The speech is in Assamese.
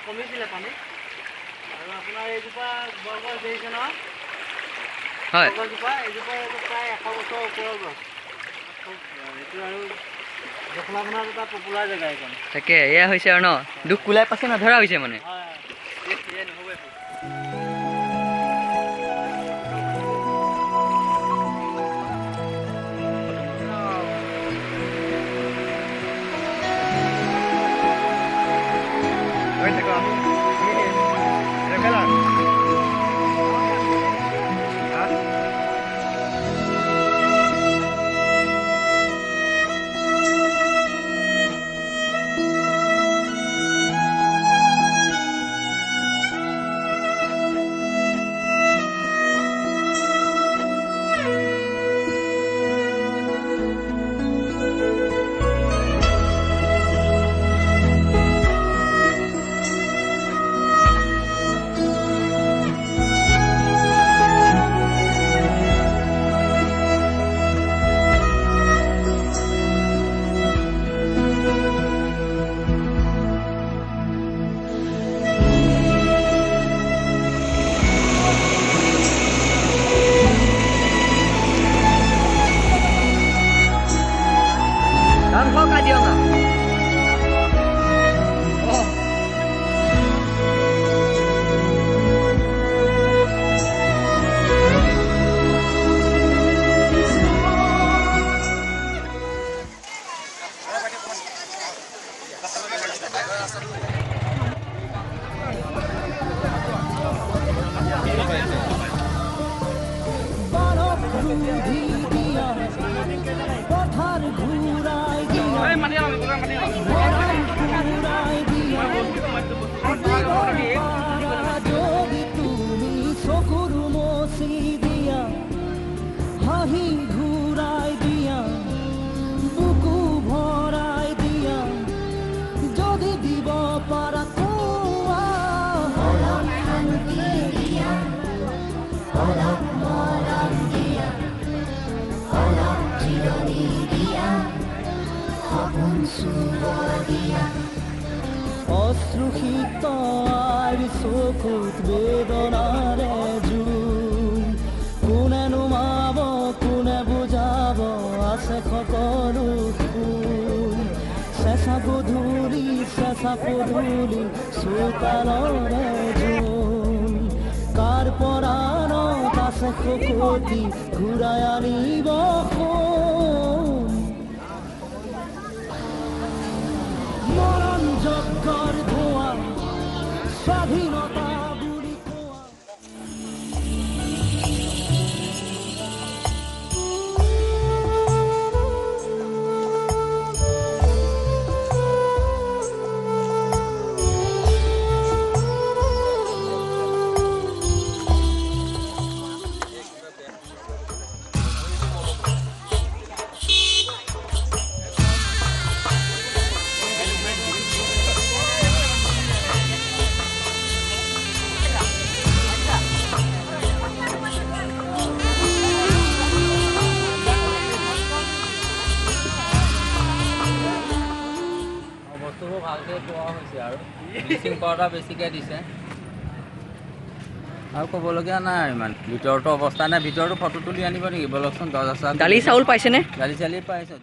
কমিছিলে পানী আৰু আপোনাৰ এইজোপা বৰগছ দেখিছে নহয় বৰগছজোপা এইজোপা প্ৰায় 100 বছৰ ওপৰৰ গছ এইটো আৰু জখলাবন্ধাৰ এটা পপুলাৰ জেগা এইখন তাকে এয়া হৈছে আৰু ন দুখ কুলাই পাছে নধৰা হৈছে মানে অশ্ৰুষিত আৰ চকুত বেদনাৰে জুই কোনে নুমাব কোনে বুজাব আছে সকলো চেঁচা গধূলি চেঁচা পদূলি চোতালৰে জোন কাৰ পৰাণত আছে শকতি ঘূৰাই আনিব যজ্ঞৰ ধোঁৱা স্বাধীনতা বুলি কোৱা ভালকে পোৱা হৈছে আৰু ব্লিচিং পাউডাৰ বেছিকৈ দিছে আৰু ক'বলগীয়া নাই ইমান ভিতৰতো অৱস্থা নাই ভিতৰতো ফটো তুলি আনিব নেকি বলকচোন 10,000 দালি চাউল পাইছেনে দালি চালি পাইছে